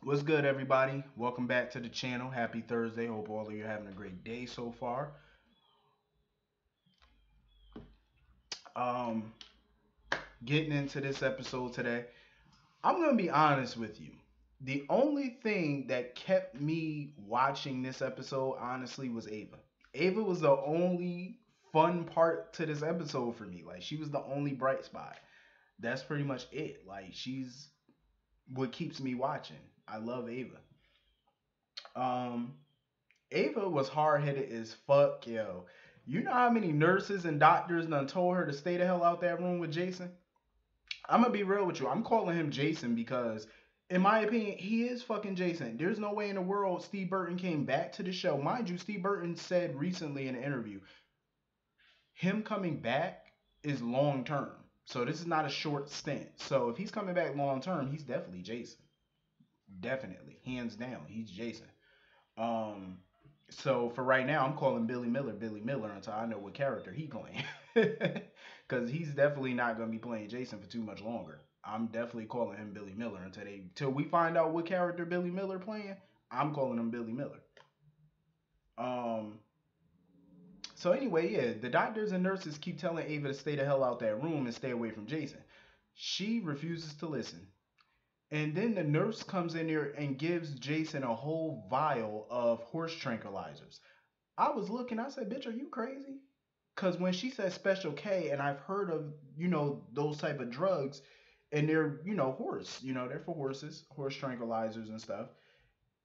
What's good, everybody? Welcome back to the channel. Happy Thursday. Hope all of you are having a great day so far. Um, Getting into this episode today, I'm gonna be honest with you. The only thing that kept me watching this episode, honestly, was Ava. Ava was the only fun part to this episode for me. Like, she was the only bright spot. That's pretty much it. Like, she's what keeps me watching. I love Ava. Um, Ava was hard headed as fuck, yo. You know how many nurses and doctors done told her to stay the hell out that room with Jason? I'm gonna be real with you. I'm calling him Jason because, in my opinion, he is fucking Jason. There's no way in the world Steve Burton came back to the show. Mind you, Steve Burton said recently in an interview, him coming back is long term. So this is not a short stint. So if he's coming back long term, he's definitely Jason. Definitely, hands down, he's Jason. Um, so for right now, I'm calling Billy Miller until I know what character he playing, because he's definitely not gonna be playing Jason for too much longer. I'm definitely calling him Billy Miller till we find out what character Billy Miller playing. I'm calling him Billy Miller. Um. So anyway, yeah, the doctors and nurses keep telling Ava to stay the hell out that room and stay away from Jason. She refuses to listen. And then the nurse comes in there and gives Jason a whole vial of horse tranquilizers. I was looking, I said, bitch, are you crazy? Because when she said Special K, and I've heard of, those type of drugs, and they're, horse, they're for horses, horse tranquilizers and stuff.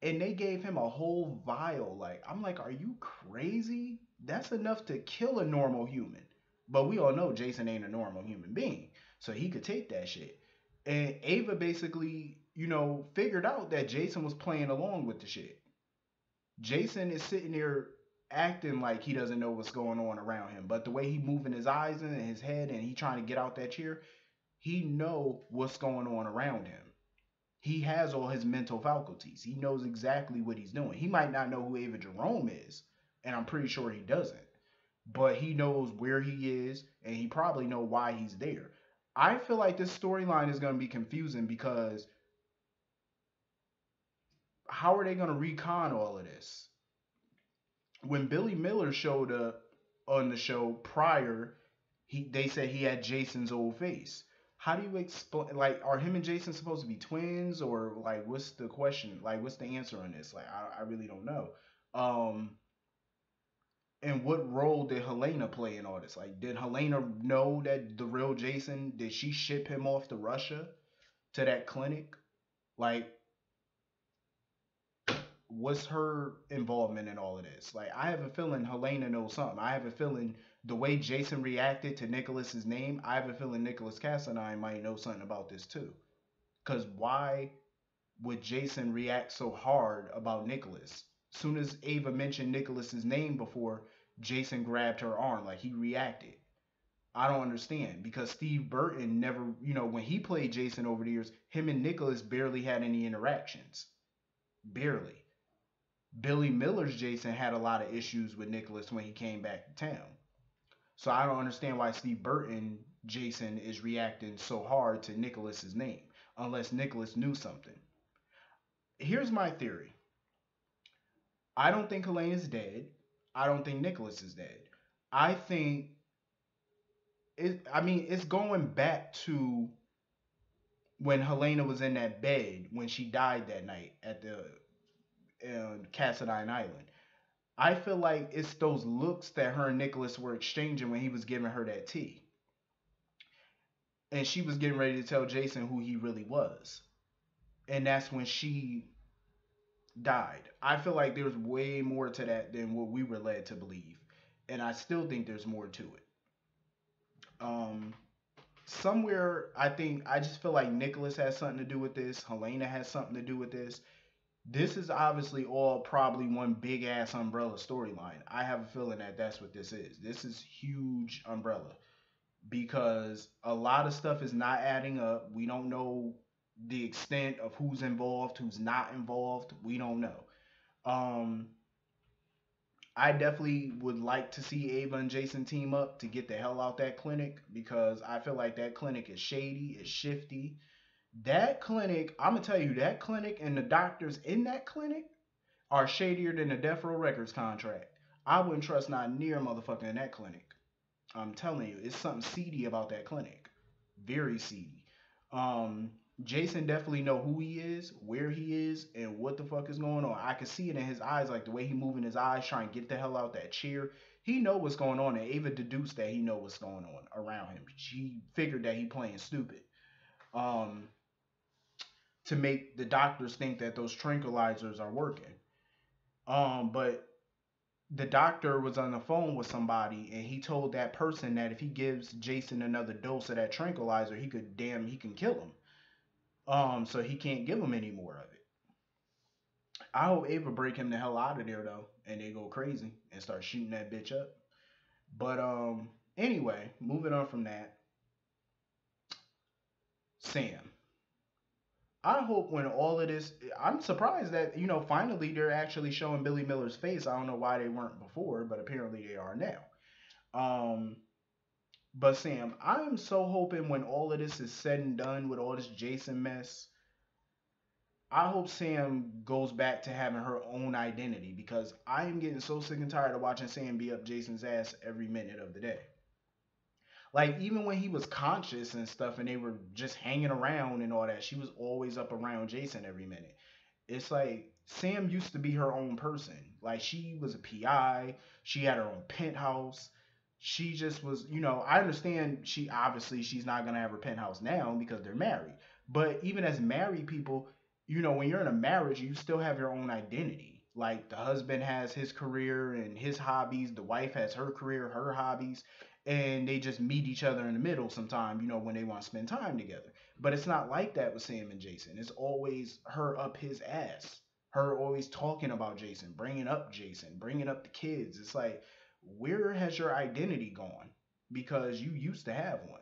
And they gave him a whole vial. Like, I'm like, are you crazy? That's enough to kill a normal human. But we all know Jason ain't a normal human being. So he could take that shit. And Ava basically, figured out that Jason was playing along with the shit. Jason is sitting there acting like he doesn't know what's going on around him, but the way he moving his eyes and his head and he trying to get out that chair, he know what's going on around him. He has all his mental faculties. He knows exactly what he's doing. He might not know who Ava Jerome is, and I'm pretty sure he doesn't. But he knows where he is, and he probably know why he's there. I feel like this storyline is going to be confusing because how are they going to recon all of this? When Billy Miller showed up on the show prior, they said he had Jason's old face. How do you explain? Like, are him and Jason supposed to be twins, or like, what's the question? Like, what's the answer on this? Like, I really don't know. Um, and what role did Helena play in all this? Like, did Helena know that the real Jason? Did she ship him off to Russia to that clinic? Like, what's her involvement in all of this? Like, I have a feeling Helena knows something. I have a feeling the way Jason reacted to Nicholas's name, I have a feeling Nicholas Cassadine might know something about this too. Cause why would Jason react so hard about Nicholas? Soon as Ava mentioned Nicholas's name before, Jason grabbed her arm like he reacted. I don't understand because Steve Burton never, when he played Jason over the years, him and Nicholas barely had any interactions. Barely. Billy Miller's Jason had a lot of issues with Nicholas when he came back to town. So I don't understand why Steve Burton Jason is reacting so hard to Nicholas's name unless Nicholas knew something. Here's my theory. I don't think Helene is dead. I don't think Nicholas is dead. I think it's going back to when Helena was in that bed when she died that night at the Cassadine Island. I feel like it's those looks that her and Nicholas were exchanging when he was giving her that tea. And she was getting ready to tell Jason who he really was. And that's when she died. I feel like there's way more to that than what we were led to believe. And I still think there's more to it. Um, Somewhere, I just feel like Nicholas has something to do with this. Helena has something to do with this. This is obviously all probably one big ass umbrella storyline. I have a feeling that that's what this is. This is huge umbrella because a lot of stuff is not adding up. We don't know the extent of who's involved, who's not involved. We don't know. Um, I definitely would like to see Ava and Jason team up to get the hell out that clinic because I feel like that clinic is shady, it's shifty, That clinic, I'm gonna tell you, that clinic and the doctors in that clinic are shadier than the Death Row Records contract. I wouldn't trust not near a motherfucker in that clinic. I'm telling you, it's something seedy about that clinic. Very seedy. Um, Jason definitely know who he is, where he is, and what the fuck is going on. I can see it in his eyes, like the way he moving his eyes, trying to get the hell out that chair. He know what's going on, and Ava deduced that he know what's going on around him. She figured that he playing stupid. Um, to make the doctors think that those tranquilizers are working. But the doctor was on the phone with somebody and he told that person that if he gives Jason another dose of that tranquilizer, he can kill him. So he can't give him any more of it. I hope Ava break him the hell out of there though, and they go crazy and start shooting that bitch up. But anyway, moving on from that, Sam. I hope when all of this, I'm surprised that finally they're actually showing Billy Miller's face. I don't know why they weren't before, but apparently they are now. Um, But Sam, I'm so hoping when all of this is said and done with all this Jason mess, I hope Sam goes back to having her own identity because I am getting so sick and tired of watching Sam be up Jason's ass every minute of the day. Like even when he was conscious and stuff and they were just hanging around and all that, she was always up around Jason every minute. It's like Sam used to be her own person. Like she was a PI, she had her own penthouse. She just was, I understand she's not gonna have her penthouse now because they're married. But even as married people, when you're in a marriage, you still have your own identity. Like the husband has his career and his hobbies, the wife has her career, her hobbies, and they just meet each other in the middle sometime, when they want to spend time together. But it's not like that with Sam and Jason. It's always her up his ass. Her always talking about Jason, bringing up the kids. It's like, where has your identity gone? Because you used to have one.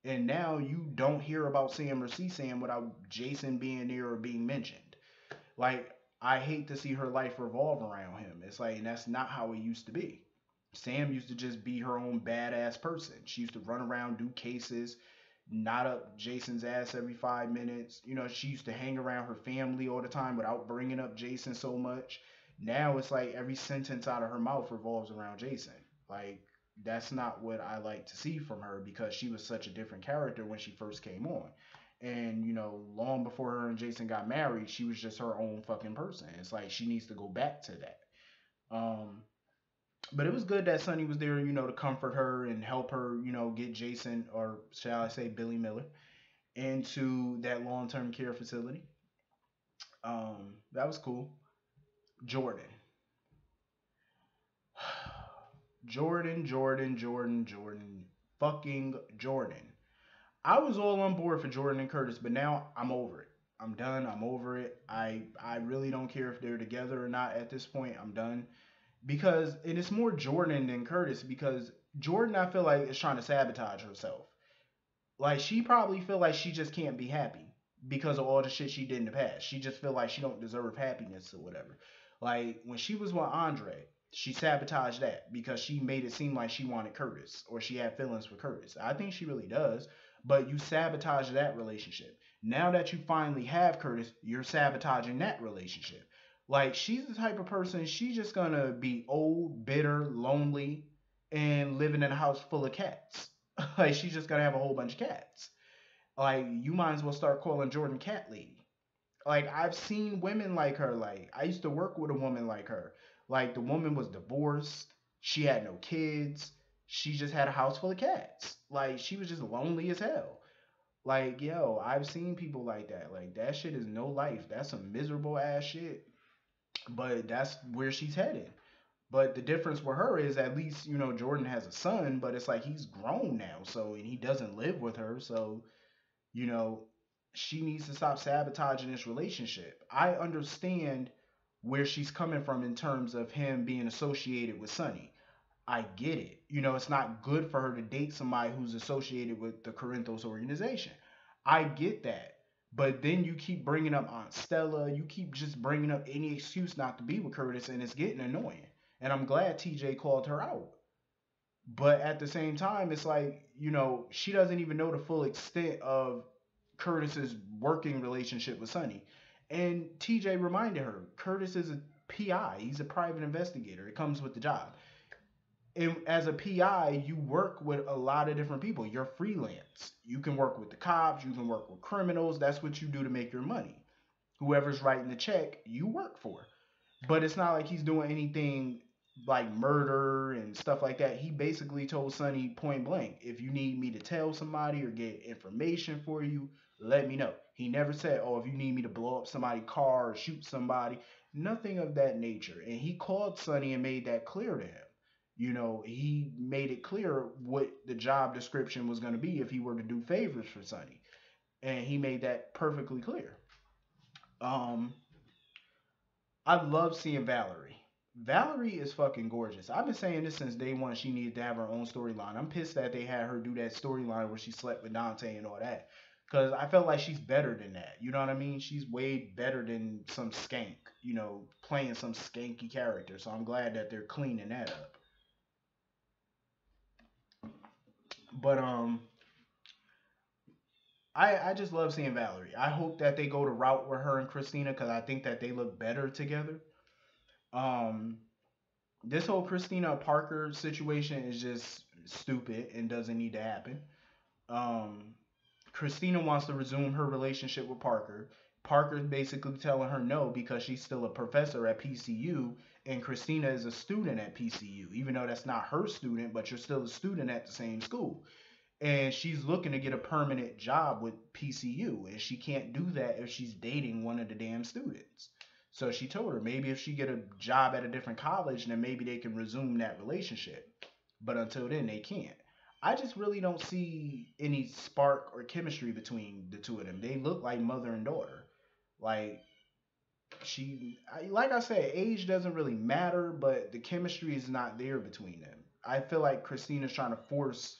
And now you don't hear about Sam or see Sam without Jason being there or being mentioned. Like, I hate to see her life revolve around him. It's like, and that's not how it used to be. Sam used to just be her own badass person. She used to run around, do cases, knot up Jason's ass every 5 minutes. She used to hang around her family all the time without bringing up Jason so much. Now it's like every sentence out of her mouth revolves around Jason. Like, that's not what I like to see from her because she was such a different character when she first came on. And, long before her and Jason got married, she was just her own fucking person. It's like she needs to go back to that. Um, but it was good that Sonny was there, to comfort her and help her, get Jason, or shall I say Billy Miller, into that long term care facility. That was cool. Jordan. Jordan. Fucking Jordan. I was all on board for Jordan and Curtis, but now I'm over it. I'm done. I'm over it. I really don't care if they're together or not at this point. I'm done. Because and it's more Jordan than Curtis because Jordan I feel like is trying to sabotage herself. Like she probably feel like she just can't be happy because of all the shit she did in the past. She just feel like she don't deserve happiness or whatever. Like when she was with Andre, she sabotaged that because she made it seem like she wanted Curtis or she had feelings for Curtis. I think she really does, but you sabotage that relationship. Now that you finally have Curtis, you're sabotaging that relationship. Like she's the type of person she's just gonna be old, bitter, lonely, and living in a house full of cats. Like she's just gonna have a whole bunch of cats. Like you might as well start calling Jordan Cat Lady. Like I've seen women like her. Like I used to work with a woman like her. Like the woman was divorced. She had no kids. She just had a house full of cats. Like she was just lonely as hell. Like yo, I've seen people like that. Like that shit is no life. That's some miserable ass shit. But that's where she's headed. But the difference with her is at least, Jordan has a son, but it's like he's grown now. So, and he doesn't live with her. So, you know, she needs to stop sabotaging this relationship. I understand where she's coming from in terms of him being associated with Sonny. I get it. It's not good for her to date somebody who's associated with the Corinthos organization. I get that. But then you keep bringing up Aunt Stella. You keep just bringing up any excuse not to be with Curtis, and it's getting annoying. And I'm glad TJ called her out. But at the same time, it's like, she doesn't even know the full extent of Curtis's working relationship with Sonny. And TJ reminded her, Curtis is a PI. He's a private investigator. It comes with the job. And as a PI, you work with a lot of different people. You're freelance. You can work with the cops. You can work with criminals. That's what you do to make your money. Whoever's writing the check, you work for. But it's not like he's doing anything like murder and stuff like that. He basically told Sonny point blank, if you need me to tell somebody or get information for you, let me know. He never said, oh, if you need me to blow up somebody's car or shoot somebody, nothing of that nature. And he called Sonny and made that clear to him. He made it clear what the job description was going to be if he were to do favors for Sonny. And he made that perfectly clear. Um, I love seeing Valerie. Valerie is fucking gorgeous. I've been saying this since day one. She needed to have her own storyline. I'm pissed that they had her do that storyline where she slept with Dante and all that. Because I felt like she's better than that. You know what I mean? She's way better than some skank, playing some skanky character. So I'm glad that they're cleaning that up. But I just love seeing Valerie. I hope that they go the route with her and Christina because I think that they look better together. Um, this whole Christina Parker situation is just stupid and doesn't need to happen. Um, Christina wants to resume her relationship with Parker. Parker's basically telling her no because she's still a professor at PCU and Christina is a student at PCU, even though that's not her student, but you're still a student at the same school. And she's looking to get a permanent job with PCU, and she can't do that if she's dating one of the damn students. So she told her maybe if she get a job at a different college, then maybe they can resume that relationship. But until then, they can't. I just really don't see any spark or chemistry between the two of them. They look like mother and daughter. Like like I said, age doesn't really matter, but the chemistry is not there between them. I feel like Christina's trying to force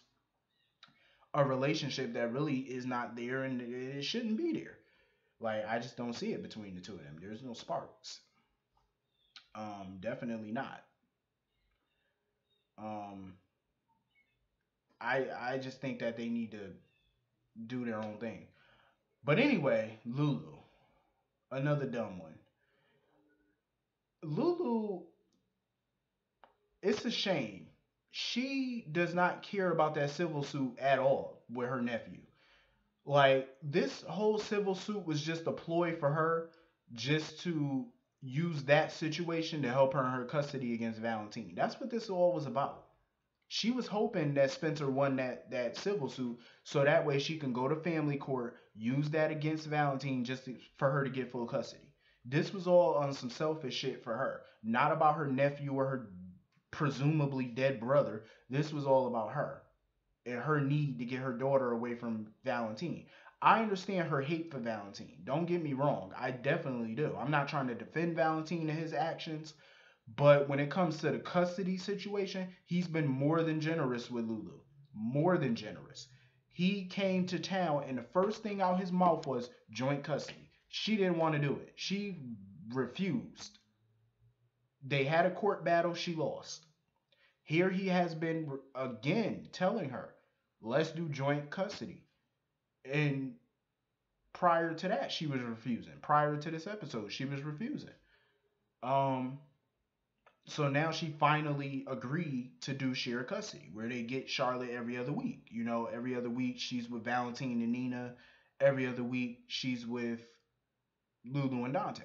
a relationship that really is not there and it shouldn't be there. Like I just don't see it between the two of them. There's no sparks. Definitely not. Um, I just think that they need to do their own thing. But anyway, Lulu, another dumb one. Lulu, it's a shame. She does not care about that civil suit at all with her nephew. Like this whole civil suit was just a ploy for her just to use that situation to help her in her custody against Valentine. That's what this all was about. She was hoping that Spencer won that civil suit so that way she can go to family court, use that against Valentine for her to get full custody. This was all on some selfish shit for her, not about her nephew or her presumably dead brother. This was all about her and her need to get her daughter away from Valentine. I understand her hate for Valentine. Don't get me wrong. I definitely do. I'm not trying to defend Valentine and his actions, but when it comes to the custody situation, he's been more than generous with Lulu. More than generous. He came to town and the first thing out his mouth was joint custody. She didn't want to do it. She refused. They had a court battle. She lost. Here he has been again telling her, let's do joint custody. And prior to that, she was refusing. Prior to this episode, she was refusing. Um, so now she finally agreed to do shared custody, where they get Charlotte every other week. Every other week she's with Valentine and Nina. Every other week she's with Lulu and Dante.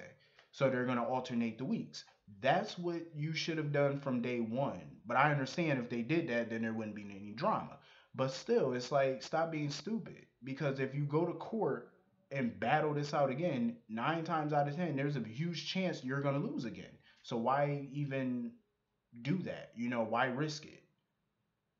So they're gonna alternate the weeks. That's what you should have done from day one. But I understand if they did that, then there wouldn't be any drama. But still, it's like stop being stupid. Because if you go to court and battle this out again, 9 times out of 10, there's a huge chance you're gonna lose again. So why even do that? Why risk it?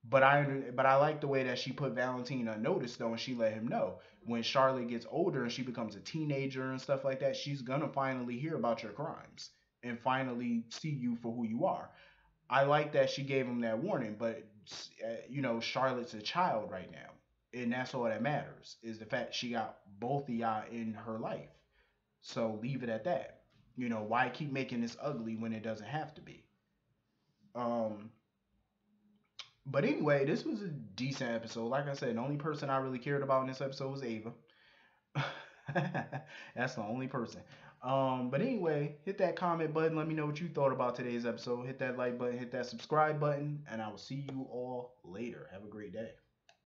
But I like the way that she put Valentine on notice though, and she let him know when Charlotte gets older and she becomes a teenager and stuff like that, she's gonna finally hear about your crimes and finally see you for who you are. I like that she gave him that warning, but Charlotte's a child right now, and that's all that matters is the fact she got both of y'all in her life. So leave it at that. Why keep making this ugly when it doesn't have to be? Um, But anyway, this was a decent episode. Like I said, the only person I really cared about in this episode was Ava. That's the only person. But anyway, hit that comment button. Let me know what you thought about today's episode. Hit that like button, hit that subscribe button, and I will see you all later. Have a great day.